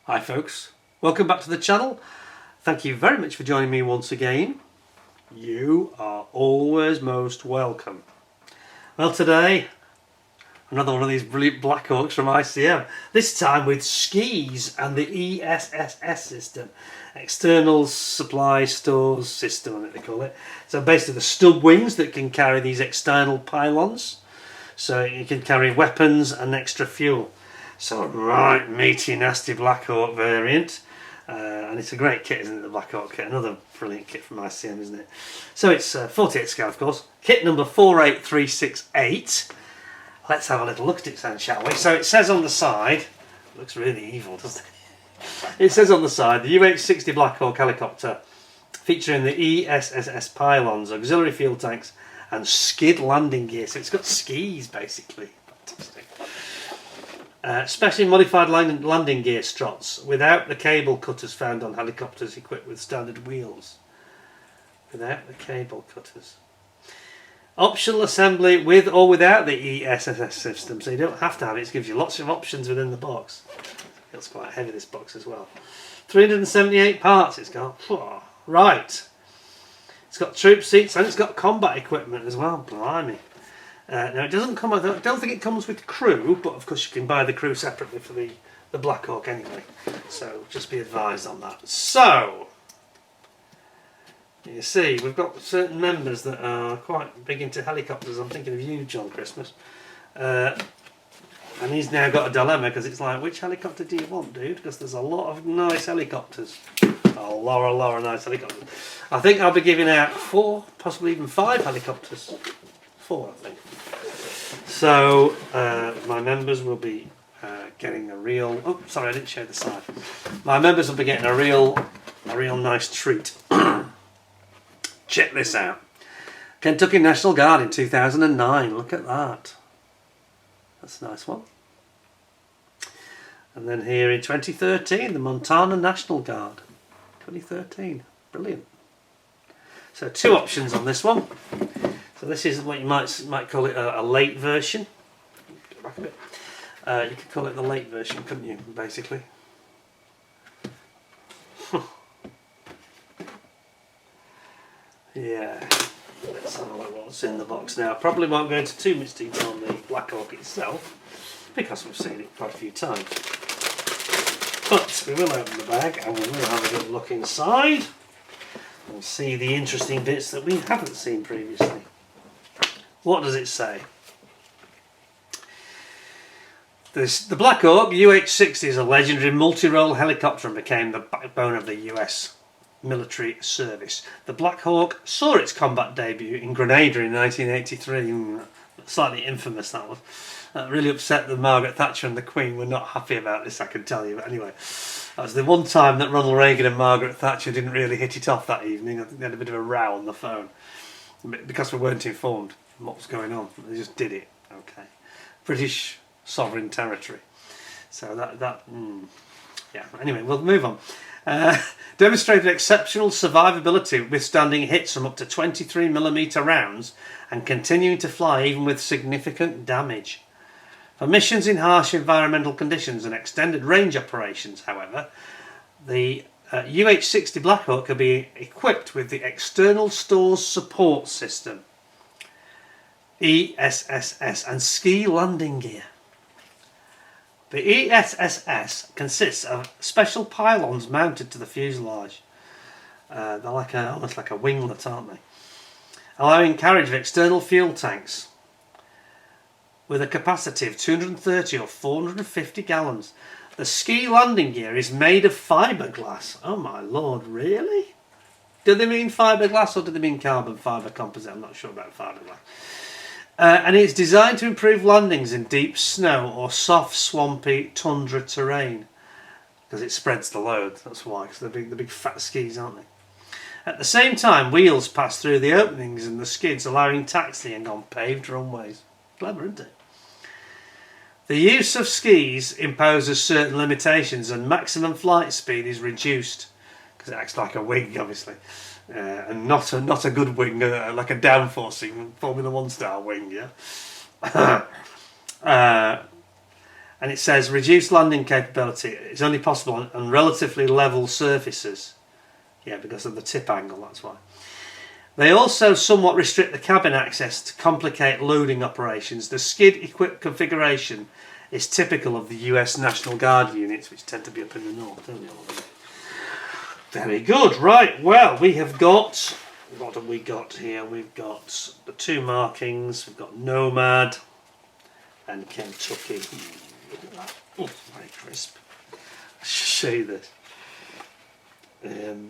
Hi folks, welcome back to the channel. Thank you very much for joining me once again. You are always most welcome. Well, today another one of these brilliant Blackhawks from ICM, this time with skis and the ESSS system, external supply stores system I think they call it. So basically the stub wings that can carry these external pylons, so you can carry weapons and extra fuel. So right meaty nasty Blackhawk variant, and it's a great kit, isn't it, the Blackhawk kit? Another brilliant kit from ICM, isn't it? So it's 48 scale, of course, kit number 48368. Let's have a little look at it then, shall we? So it says on the side, looks really evil, doesn't it? It says on the side, the UH-60 Blackhawk helicopter featuring the ESSS pylons, auxiliary fuel tanks and skid landing gear. So it's got skis basically. Fantastic. Specially modified landing gear struts without the cable cutters found on helicopters equipped with standard wheels. Without the cable cutters. Optional assembly with or without the ESSS system, so you don't have to have it. It gives you lots of options within the box. Feels quite heavy, this box as well. 378 parts it's got. Right. It's got troop seats and it's got combat equipment as well. Blimey. Now it doesn't come. I don't think it comes with crew, but of course you can buy the crew separately for the Blackhawk anyway. So just be advised on that. So you see, we've got certain members that are quite big into helicopters. I'm thinking of you, John Christmas. And he's now got a dilemma because it's like, which helicopter do you want, dude? Because there's a lot of nice helicopters. A lot of nice helicopters. I think I'll be giving out 4, possibly even 5 helicopters. 4, I think. So my members will be getting a real. Oh, sorry, I didn't show the side. My members will be getting a real nice treat. Check this out. Kentucky National Guard in 2009. Look at that. That's a nice one. And then here in 2013, the Montana National Guard. 2013. Brilliant. So 2 options on this one. So this is what you might call it a late version. Go back a bit. You could call it the late version, couldn't you, basically? Yeah. Let's have a look what's in the box now. Probably won't go into too much detail on the Blackhawk itself, because we've seen it quite a few times. But we will open the bag and we will have a good look inside and see the interesting bits that we haven't seen previously. What does it say? The Blackhawk UH-60 is a legendary multi-role helicopter and became the backbone of the US military service. The Blackhawk saw its combat debut in Grenada in 1983. Slightly infamous, that was. That really upset the Margaret Thatcher and the Queen. Were not happy about this, I can tell you. But anyway, that was the one time that Ronald Reagan and Margaret Thatcher didn't really hit it off that evening. I think they had a bit of a row on the phone because we weren't informed what was going on. They just did it. Okay, British sovereign territory. So yeah. Anyway, we'll move on. Demonstrated exceptional survivability, withstanding hits from up to 23mm rounds and continuing to fly even with significant damage. For missions in harsh environmental conditions and extended range operations, however, the UH-60 Blackhawk can be equipped with the External Stores Support System, ESSS, and ski landing gear. The ESSS consists of special pylons mounted to the fuselage. They're like almost like a winglet, aren't they? Allowing carriage of external fuel tanks with a capacity of 230 or 450 gallons. The ski landing gear is made of fiberglass. Oh my lord, really? Do they mean fiberglass or do they mean carbon fiber composite? I'm not sure about fiberglass. And it's designed to improve landings in deep snow or soft, swampy tundra terrain. Because it spreads the load, that's why, because they're the big fat skis, aren't they? At the same time, wheels pass through the openings in the skids, allowing taxiing on paved runways. Clever, isn't it? The use of skis imposes certain limitations and maximum flight speed is reduced, because it acts like a wing, obviously. And not a good wing, like a downforcing Formula 1 style wing, yeah. And it says reduced landing capability is only possible on relatively level surfaces. Yeah, because of the tip angle, that's why. They also somewhat restrict the cabin access to complicate loading operations. The skid equipped configuration is typical of the US National Guard units, which tend to be up in the north, don't they? All of them? Very good. Right, well, we have got, what have we got here? We've got the 2 markings. We've got Nomad and Kentucky. Look at that. Oh, very crisp. I should show you this.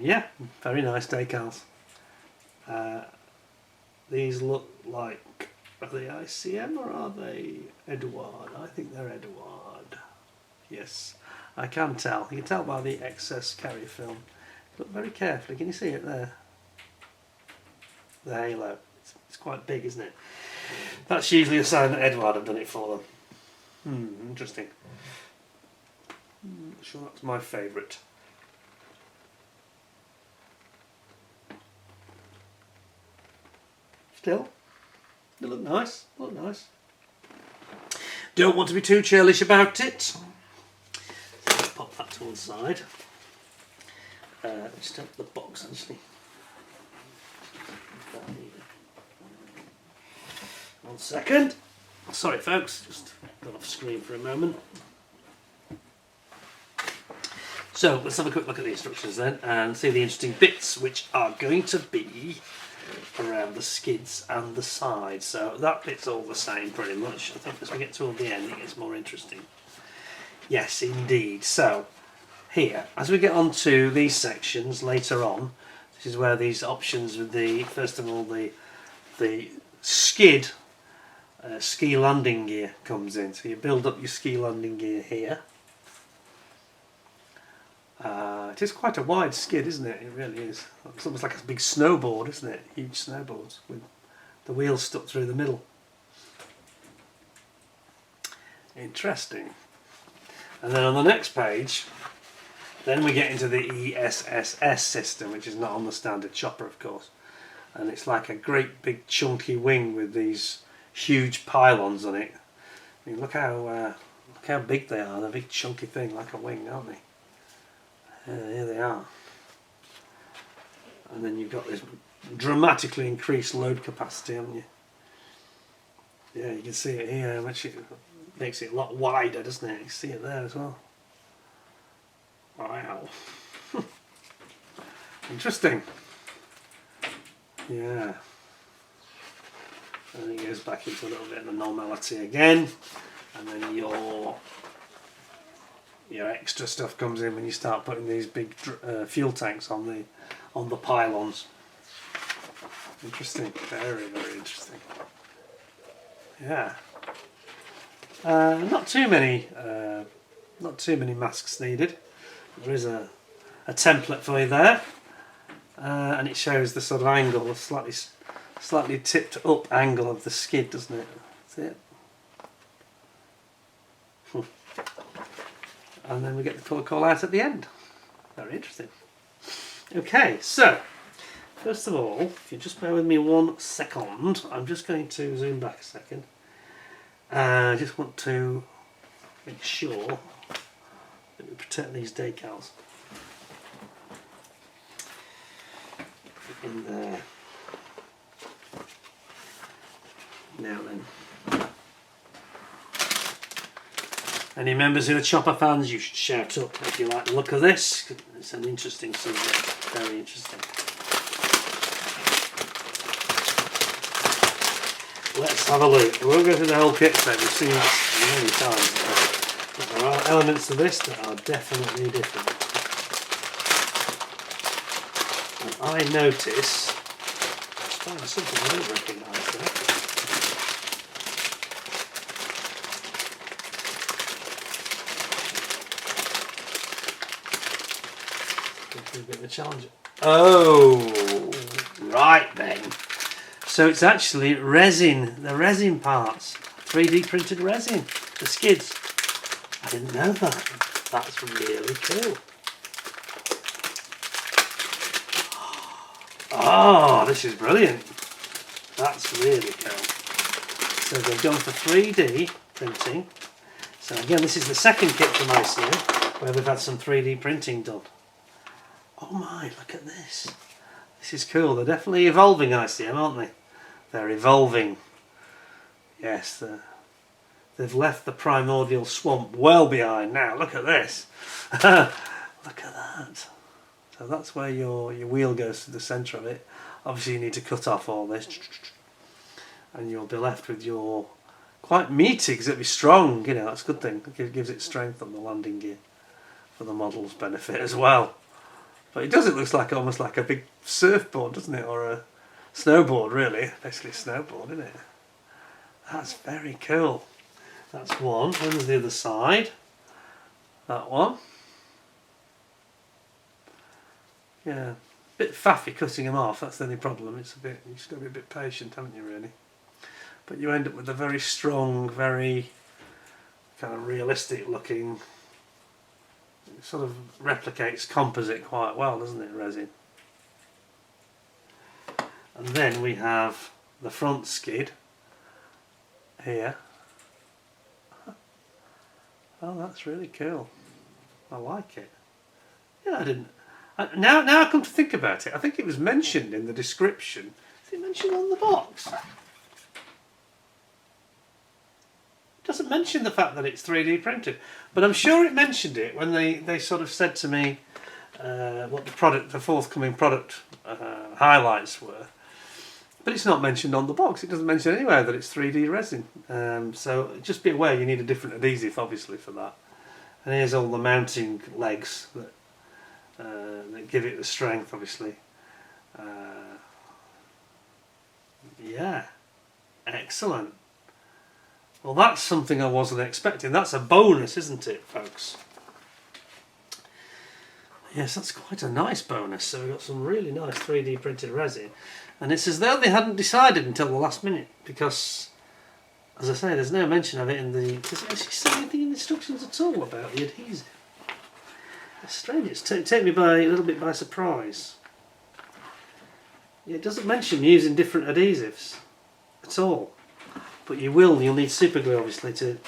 Yeah, very nice decals. These look like, are they ICM or are they Edouard? I think they're Edouard. Yes, I can tell. You can tell by the excess carry film. Look very carefully. Can you see it there? The halo. It's quite big, isn't it? That's usually a sign that Edouard have done it for them. Interesting. Not sure that's my favourite. Still, they look nice. Look nice. Don't want to be too churlish about it. So let's pop that to one side. Just take the box actually. One second. Sorry folks, just got off screen for a moment. So let's have a quick look at the instructions then and see the interesting bits, which are going to be around the skids and the sides. So that bit's all the same pretty much. I think as we get toward the end it gets more interesting. Yes indeed. So here, as we get on to these sections later on, this is where these options with the, first of all, the skid ski landing gear comes in. So you build up your ski landing gear here. It is quite a wide skid, isn't it? It really is. It's almost like a big snowboard, isn't it? Huge snowboards with the wheels stuck through the middle. Interesting. And then on the next page, then we get into the ESSS system, which is not on the standard chopper, of course. And it's like a great big chunky wing with these huge pylons on it. I mean, look how big they are. They're a big chunky thing, like a wing, aren't they? Here they are. And then you've got this dramatically increased load capacity, haven't you? Yeah, you can see it here, which it makes it a lot wider, doesn't it? You see it there as well. Wow. Interesting. Yeah. And it goes back into a little bit of the normality again. And then your extra stuff comes in when you start putting these big fuel tanks on the pylons. Interesting. Very, very interesting. Yeah. Not too many masks needed. There is a template for you there, and it shows the sort of angle, the slightly tipped up angle of the skid, doesn't it? That's it. And then we get the colour call out at the end. Very interesting. Okay, so first of all, if you just bear with me 1 second, I'm just going to zoom back a second. I just want to make sure that we protect these decals. In there. Now then. Any members who are chopper fans, you should shout up if you like the look of this. It's an interesting subject, very interesting. Let's have a look. We won't go through the whole kit set, we've seen this many times. But there are elements to this that are definitely different. And I notice, something I don't recognise there. A bit of a challenge. Oh, right then. So it's actually resin, the resin parts, 3D printed resin, the skids. I didn't know that. That's really cool. Oh, this is brilliant. That's really cool. So they've gone for 3D printing. So again, this is the second kit from ICM where we've had some 3D printing done. Oh my, look at this. This is cool. They're definitely evolving, ICM, aren't they? They're evolving. Yes, they've left the primordial swamp well behind now. Look at this. Look at that. So that's where your wheel goes to the centre of it. Obviously you need to cut off all this. And you'll be left with your quite meaty, because it'll be strong, you know, that's a good thing. It gives it strength on the landing gear for the model's benefit as well. But it looks like almost like a big surfboard, doesn't it? Or a snowboard, really. Basically a snowboard, isn't it? That's very cool. That's one. When's the other side? That one. Yeah. Bit faffy cutting them off, that's the only problem. It's a bit, you've just got to be a bit patient, haven't you, really? But you end up with a very strong, very kind of realistic looking, it sort of replicates composite quite well, doesn't it, resin? And then we have the front skid here. Oh, that's really cool. I like it. Yeah, I didn't. Now I come to think about it, I think it was mentioned in the description. Is it mentioned on the box? It doesn't mention the fact that it's 3D printed, but I'm sure it mentioned it when they sort of said to me what the forthcoming product highlights were. But it's not mentioned on the box. It doesn't mention anywhere that it's 3D resin. So just be aware you need a different adhesive, obviously, for that. And here's all the mounting legs that give it the strength, obviously. Yeah, excellent. Well, that's something I wasn't expecting. That's a bonus, isn't it, folks? Yes, that's quite a nice bonus. So we've got some really nice 3D printed resin. And it's as though they hadn't decided until the last minute, because, as I say, there's no mention of it in the... Does it actually say anything in the instructions at all about the adhesive? It's strange. It's taken me a little bit by surprise. Yeah, it doesn't mention using different adhesives at all. But you'll need super glue, obviously, to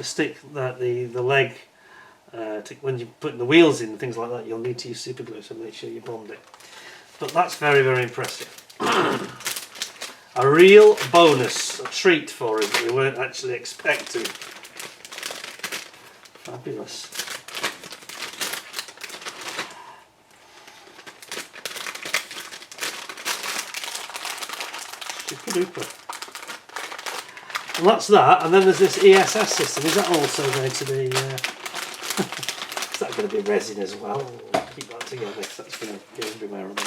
stick the leg. When you're putting the wheels in and things like that, you'll need to use super glue, so make sure you bond it. But that's very, very impressive. A real bonus, a treat for us that we weren't actually expecting. Fabulous. Super duper. And that's that, and then there's this ESSS system. Is that also going to be... is that going to be resin as well? We'll keep that together, because that's going to go everywhere on this.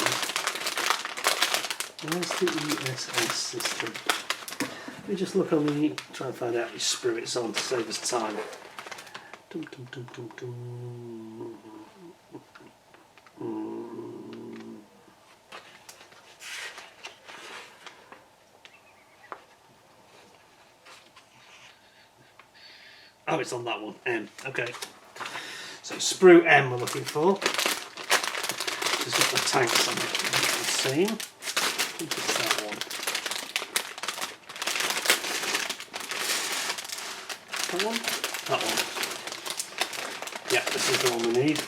Where's the ESSS system? Let me just look on the... try and find out which sprue it's on to save us time. Dum, dum, dum, dum, dum. Oh, it's on that one, M. Okay. So sprue M we're looking for. Just got the tanks on it. Same. I think it's that one. That one? That one. Yeah, this is the one we need.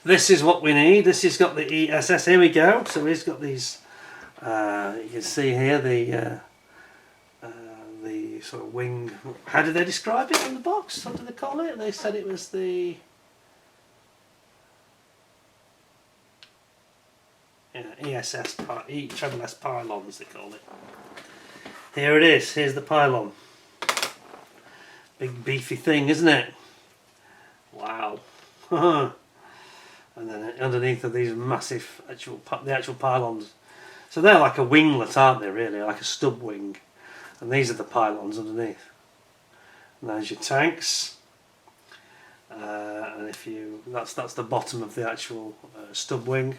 This is what we need. This has got the ESS. Here we go. So he's got these. You can see here the sort of wing. How did they describe it on the box? What did they call it? They said it was the ESS treble S pylons, they call it. Here it is. Here's the pylon. Big beefy thing, isn't it? Wow. And then underneath are these massive the actual pylons. So they're like a winglet, aren't they? Really, like a stub wing. And these are the pylons underneath. And there's your tanks. And if you that's the bottom of the actual stub wing.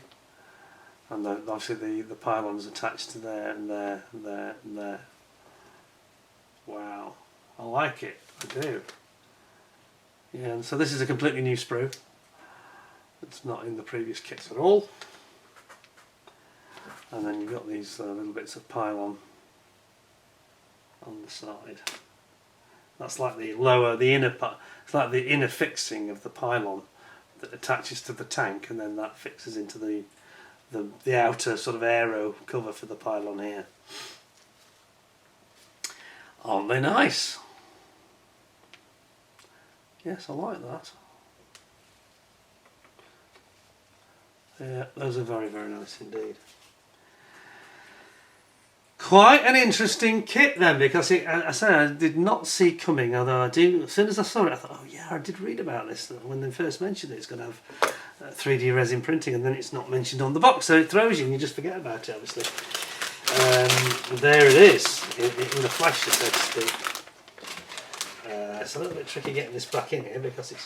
And obviously the pylons attached to there and there and there and there. Wow, I like it. I do. Yeah, and so this is a completely new sprue. It's not in the previous kits at all. And then you've got these little bits of pylon on the side. That's like the lower, the inner part. It's like the inner fixing of the pylon that attaches to the tank, and then that fixes into the outer sort of aero cover for the pylon here. Aren't they nice? Yes, I like that. Yeah, those are very, very nice indeed. Quite an interesting kit then, because I did not see coming, although I do, as soon as I saw it I thought, oh yeah, I did read about this when they first mentioned it. It's going to have 3D resin printing, and then it's not mentioned on the box, so it throws you and you just forget about it, obviously. There it is, in the flesh, so to speak. It's a little bit tricky getting this back in here because it's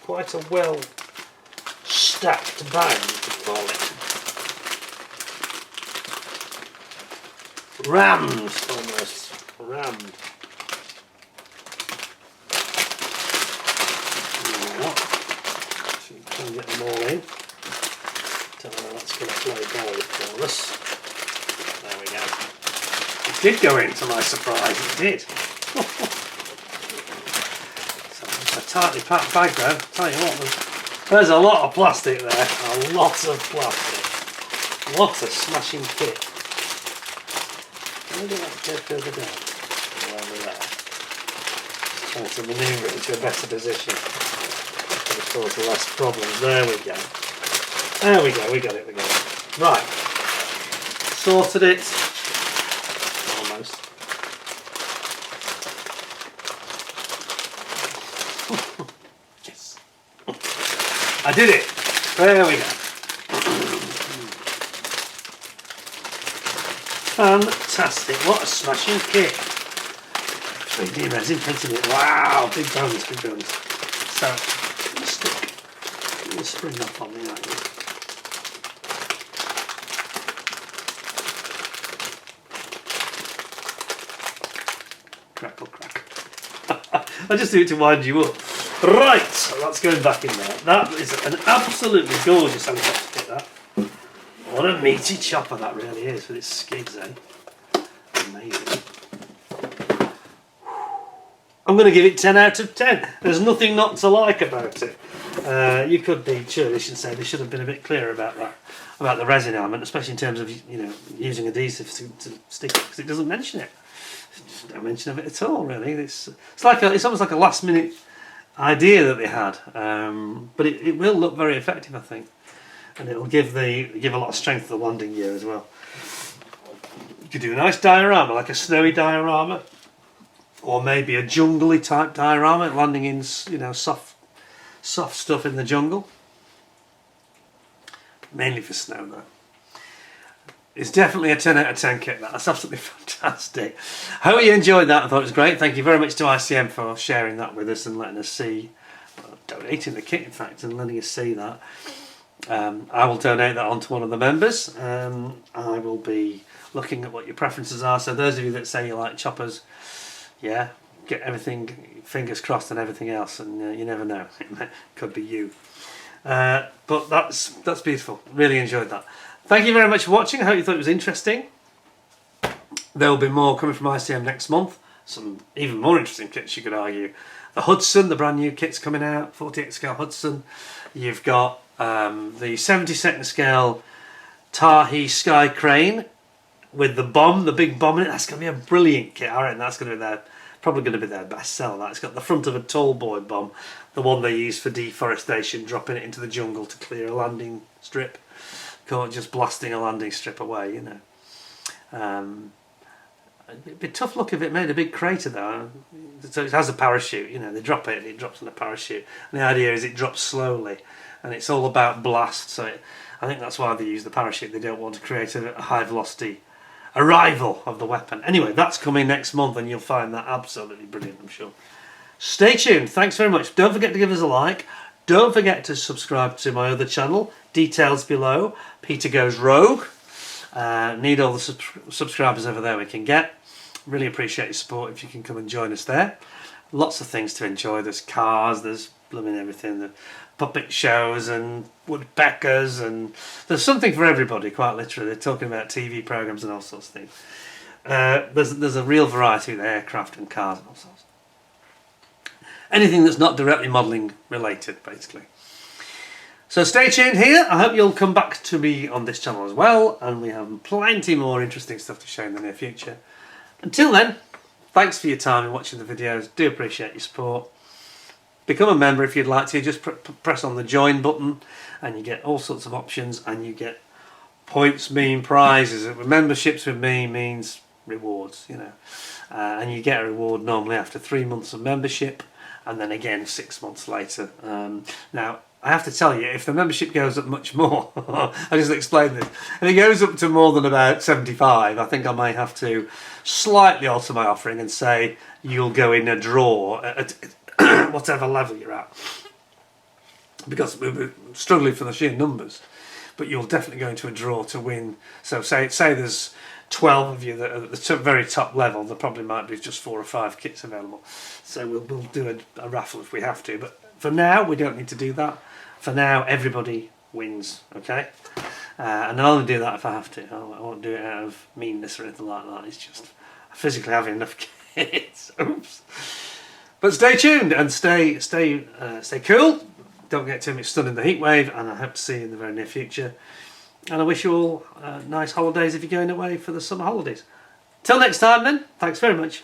quite a well stacked bag, you could call it. Rammed, almost. Rammed. So you can get them all in. Don't know that's going to play ball for us. There we go. It did go in, to my surprise, it did. So it's a tightly packed bag though. Tell you what, there's a lot of plastic there. A lot of plastic. What a smashing kit. Maybe let's go further down. Over there. Trying to manoeuvre it into a better position. To cause less problems. There we go. There we go, we got it. Right. Sorted it. Almost. Yes. I did it. There we go. Fantastic, what a smashing kit. 3D resin printed it. Wow, big bones, big bones. So, stick the spring up on me like this. Crackle, crack. I just do it to wind you up. Right, so that's going back in there. That is an absolutely gorgeous helicopter kit, that. What a meaty chopper that really is with its skids, eh? Amazing. I'm going to give it 10 out of 10. There's nothing not to like about it. You could be churlish and say they should have been a bit clearer about that, about the resin element, especially in terms of, you know, using adhesive to stick it, because it doesn't mention it. There's no mention of it at all, really. It's almost like a last minute idea that they had, but it will look very effective, I think. And it'll give a lot of strength to the landing gear as well. You could do a nice diorama, like a snowy diorama, or maybe a jungly type diorama, landing in, you know, soft stuff in the jungle. Mainly for snow though. It's definitely a 10 out of 10 kit. That's absolutely fantastic. Hope you enjoyed that. I thought it was great. Thank you very much to ICM for sharing that with us and letting us see, donating the kit in fact, and letting us see that. I will donate that on to one of the members. I will be looking at what your preferences are. So those of you that say you like choppers, yeah, get everything, fingers crossed and everything else, and you never know, it could be you. But that's beautiful. Really enjoyed that. Thank you very much for watching. I hope you thought it was interesting. There will be more coming from ICM next month. Some even more interesting kits, you could argue. The Hudson, the brand new kit's coming out, 48 scale Hudson. You've got the 72nd scale Tahi Sky Crane with the bomb, the big bomb in it. That's going to be a brilliant kit. I reckon that's going to be probably going to be their best seller. That. It's got the front of a tall boy bomb, the one they use for deforestation, dropping it into the jungle to clear a landing strip. Just blasting a landing strip away, you know. It'd be a tough look if it made a big crater though. So it has a parachute, you know, they drop it and it drops on a parachute. And the idea is it drops slowly and it's all about blast. So I think that's why they use the parachute. They don't want to create a high velocity arrival of the weapon. Anyway, that's coming next month and you'll find that absolutely brilliant, I'm sure. Stay tuned. Thanks very much. Don't forget to give us a like. Don't forget to subscribe to my other channel. Details below. Peter Goes Rogue. Need all the subscribers over there we can get. Really appreciate your support if you can come and join us there. Lots of things to enjoy. There's cars, there's blooming everything. The puppet shows and woodpeckers, and there's something for everybody, quite literally. They're talking about TV programmes and all sorts of things. There's a real variety of aircraft and cars and all sorts. anything that's not directly modelling related, basically. So stay tuned here. I hope you'll come back to me on this channel as well, and we have plenty more interesting stuff to show in the near future. Until then, thanks for your time and watching the videos. Do appreciate your support. Become a member if you'd like to. Just press on the join button and you get all sorts of options, and you get points mean prizes. Memberships with me means rewards, you know. And you get a reward normally after 3 months of membership, and then again 6 months later. Now, I have to tell you, if the membership goes up much more, I just explained this, if it goes up to more than about 75, I think I may have to slightly alter my offering and say you'll go in a draw at whatever level you're at, because we're struggling for the sheer numbers, but you'll definitely go into a draw to win. So say there's 12 of you that are at the very top level, there probably might be just 4 or 5 kits available, so we'll do a raffle if we have to, but for now we don't need to do that. For now everybody wins, okay? And I'll only do that if I have to. I won't do it out of meanness or anything like that. It's just I physically have enough kits. Oops. But stay tuned and stay cool. Don't get too much sun in the heat wave, and I hope to see you in the very near future. And I wish you all nice holidays if you're going away for the summer holidays. Till next time then, thanks very much.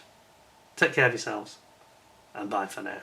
Take care of yourselves, and bye for now.